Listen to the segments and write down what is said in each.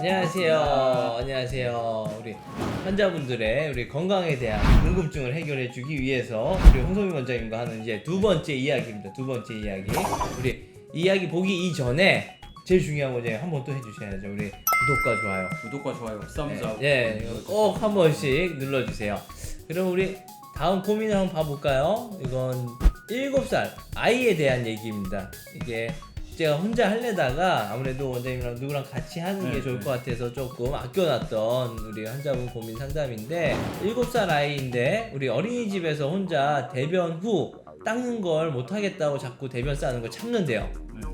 안녕하세요. 안녕하세요. 우리 환자분들의 우리 건강에 대한 궁금증을 해결해주기 위해서 우리 홍성민 원장님과 하는 이제 두 번째 이야기입니다. 두 번째 이야기. 우리 이야기 보기 이전에 제일 중요한 거 이제 한번 또 해주셔야죠. 우리 구독과 좋아요. 썸즈업. 네, 꼭 한 번씩 눌러주세요. 그럼 우리 다음 고민을 한번 봐볼까요? 이건 7살 아이에 대한 얘기입니다. 이게 제가 혼자 하려다가 아무래도 원장님이랑 누구랑 같이 하는 게 좋을 것 같아서 조금 아껴놨던 우리 환자분 고민 상담인데, 7살 아이인데 우리 어린이집에서 혼자 대변 후 닦는 걸 못하겠다고 자꾸 대변 싸는 걸 참는데요.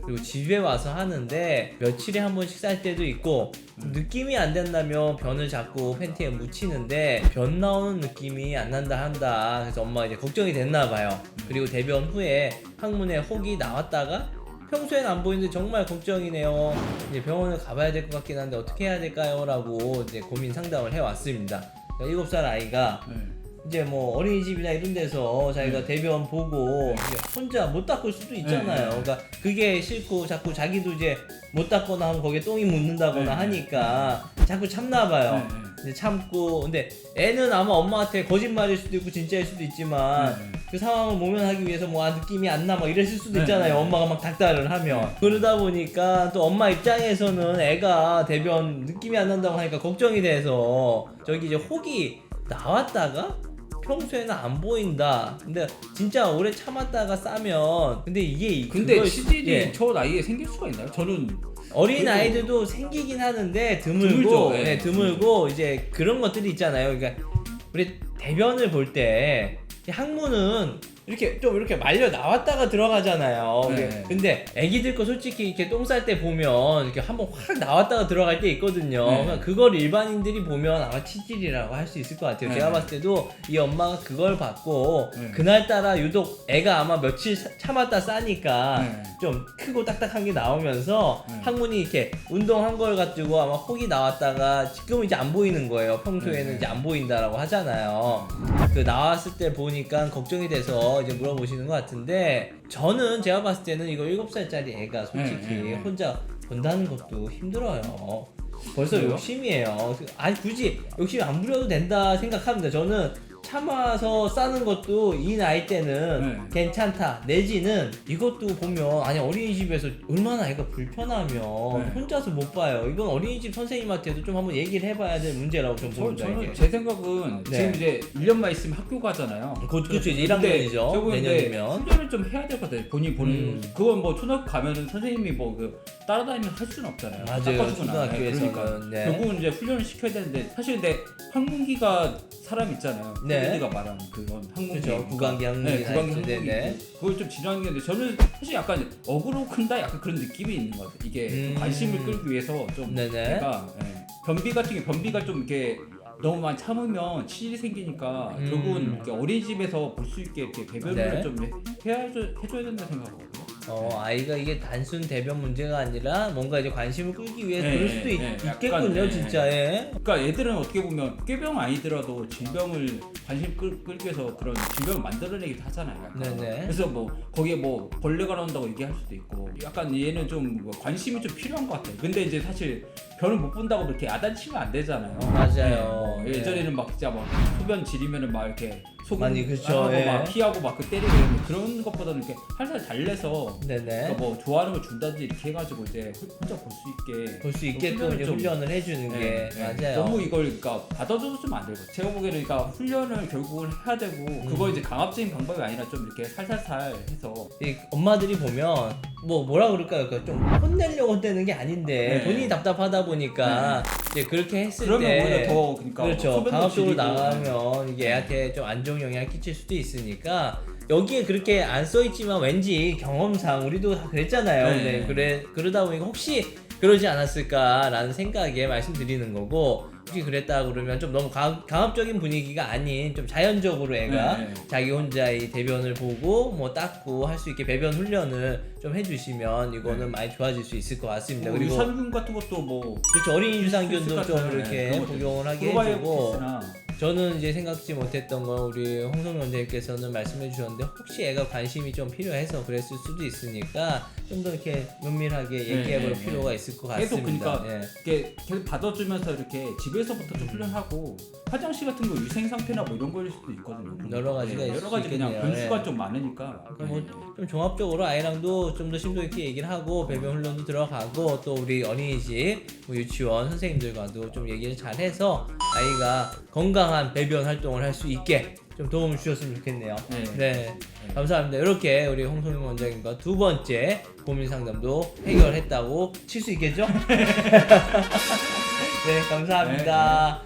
그리고 집에 와서 하는데 며칠에 한 번씩 쌀 때도 있고, 느낌이 안 된다며 변을 자꾸 팬티에 묻히는데 변 나오는 느낌이 안 난다 한다. 그래서 엄마가 이제 걱정이 됐나 봐요. 그리고 대변 후에 항문에 혹이 나왔다가 평소엔 안 보이는데 정말 걱정이네요. 이제 병원을 가봐야 될 것 같긴 한데 어떻게 해야 될까요? 라고 이제 고민 상담을 해왔습니다. 그러니까 7살 아이가 이제 뭐 어린이집이나 이런 데서 자기가 대변 보고 혼자 못 닦을 수도 있잖아요. 그러니까 그게 싫고 자꾸 자기도 이제 못 닦거나 하면 거기에 똥이 묻는다거나 하니까 자꾸 참나 봐요. 이제 참고, 근데 애는 아마 엄마한테 거짓말일 수도 있고 진짜일 수도 있지만 그 상황을 모면하기 위해서 뭐 느낌이 안 나 막 이랬을 수도 있잖아요. 엄마가 막 닥달을 하면. 그러다 보니까 또 엄마 입장에서는 애가 대변 느낌이 안 난다고 하니까 걱정이 돼서 저기 이제 혹이 나왔다가 평소에는 안 보인다. 근데 진짜 오래 참았다가 싸면 근데 이게 근데 치질이 저 나이에 생길 수가 있나요? 저는 어린 아이들도 생기긴 하는데 드물고, 드물죠. 드물고 이제 그런 것들이 있잖아요. 그러니까 우리 대변을 볼 때 항문은 이렇게 말려 나왔다가 들어가잖아요. 근데 애기들 거 솔직히 이렇게 똥 쌀 때 보면 이렇게 한번 확 나왔다가 들어갈 때 있거든요. 그러니까 그걸 일반인들이 보면 아마 치질이라고 할 수 있을 것 같아요. 제가 봤을 때도 이 엄마가 그걸 봤고 그날따라 유독 애가 아마 며칠 참았다 싸니까 좀 크고 딱딱한 게 나오면서 항문이 이렇게 운동한 걸 가지고 아마 혹이 나왔다가 지금은 이제 안 보이는 거예요. 평소에는 이제 안 보인다라고 하잖아요. 그 나왔을 때 보니까 걱정이 돼서 이제 물어보시는 것 같은데, 저는 제가 봤을 때는 이거 7살짜리 애가 솔직히 혼자 본다는 것도 힘들어요. 벌써 그래요? 욕심이에요. 아니 굳이 욕심 안 부려도 된다 생각합니다. 저는 참아서 싸는 것도 이 나이 때는 괜찮다. 내지는 이것도 보면 아니 어린이집에서 얼마나 애가 불편하면 혼자서 못 봐요. 이건 어린이집 선생님한테도 좀 한번 얘기를 해봐야 될 문제라고 좀 봅니다. 저는 제 생각은 지금 이제 1년만 있으면 학교 가잖아요. 그렇죠. 이제 1학년이죠. 내년이면 훈련을 좀 해야 될 것 같아요. 본인 보는 그건 뭐 초등학교 가면은 선생님이 뭐 그 따라다니면 할 수는 없잖아요. 맞아요. 초등학교에서는 그러니까 결국은 이제 훈련을 시켜야 되는데, 사실 근데 항문기가 사람 있잖아요. 우리가 말하는 그런 항문기, 그렇죠. 구강기 항문기, 구강기 항문기. 네. 그걸 좀 지나는 게 있는데, 저는 사실 약간 어그로 큰다 약간 그런 느낌이 있는 것 같아요. 이게 좀 관심을 끌기 위해서 좀 내가 변비 같은 게 변비가 좀 이렇게 너무 많이 참으면 치질이 생기니까 결국은 이렇게 어린이집에서 볼 수 있게 이렇게 배변을 좀 해줘야 된다 생각하거든요. 아이가 이게 단순 대변 문제가 아니라 뭔가 이제 관심을 끌기 위해서 그럴 수도 있겠군요, 진짜. 그러니까 애들은 어떻게 보면 꾀병 아니더라도 질병을 관심 끌기 위해서 그런 질병을 만들어내기도 하잖아요. 약간. 그래서 뭐 거기에 뭐 벌레가 나온다고 얘기할 수도 있고, 약간 얘는 좀 관심이 좀 필요한 것 같아요. 근데 이제 사실 변을 못 본다고 그렇게 야단치면 안 되잖아요. 맞아요. 예전에는 막 진짜 막 소변 지리면은 막 이렇게 소금 많이 그렇죠. 하고 막 피하고 막 그 때리고 이러는데, 그런 것보다는 이렇게 살살 달래서 그러니까 뭐 좋아하는 걸 준다든지 이렇게 해가지고 이제 혼자 볼 수 있게끔 이제 훈련을 해주는 게 맞아요. 너무 이걸 그러니까 받아줘도 좀 안 되고, 제가 보기에는 그러니까 훈련을 결국은 해야 되고, 그거 이제 강압적인 방법이 아니라 좀 이렇게 살살살 해서 이 엄마들이 보면 뭐라 그럴까요? 그러니까 좀 혼내려고 혼내는 게 아닌데 본인이 답답하다 보니까 이제 그렇게 했을 그러면 때 오히려 더 그러니까 그렇죠. 강압적으로 지리고. 나가면 이게 애한테 좀 안 좋은 영향을 끼칠 수도 있으니까, 여기에 그렇게 안 써있지만 왠지 경험상 우리도 다 그랬잖아요. 그러다 보니까 혹시 그러지 않았을까라는 생각에 말씀드리는 거고, 혹시 그랬다 그러면 좀 너무 강압적인 분위기가 아닌 좀 자연적으로 애가 자기 혼자 이 대변을 보고 뭐 닦고 할 수 있게 배변 훈련을 좀 해주시면 이거는 많이 좋아질 수 있을 것 같습니다. 그리고 유산균 같은 것도 뭐 그렇죠. 어린이 유산균도 좀 이렇게 복용을 하게 해주고, 저는 이제 생각지 못했던 거 우리 홍성민 원장님께서는 말씀해 주셨는데 혹시 애가 관심이 좀 필요해서 그랬을 수도 있으니까 좀 더 이렇게 면밀하게 얘기해 볼 필요가 있을 것 계속 같습니다. 그러니까 이렇게 계속 받아주면서 이렇게 집에서부터 좀 훈련하고 화장실 같은 거 위생 상태나 뭐 이런 걸 수도 있거든요. 여러 가지가 있을 여러 수 가지 그냥 있겠네요. 변수가 좀 많으니까. 좀 종합적으로 아이랑도 좀 더 심도 있게 얘기를 하고 배변 훈련도 들어가고 또 우리 어린이집, 뭐 유치원 선생님들과도 좀 얘기를 잘해서 아이가 건강한 배변 활동을 할 수 있게 좀 도움을 주셨으면 좋겠네요. 네. 감사합니다. 이렇게 우리 홍성민 원장님과 두 번째 고민 상담도 해결했다고 칠 수 있겠죠? 네, 감사합니다.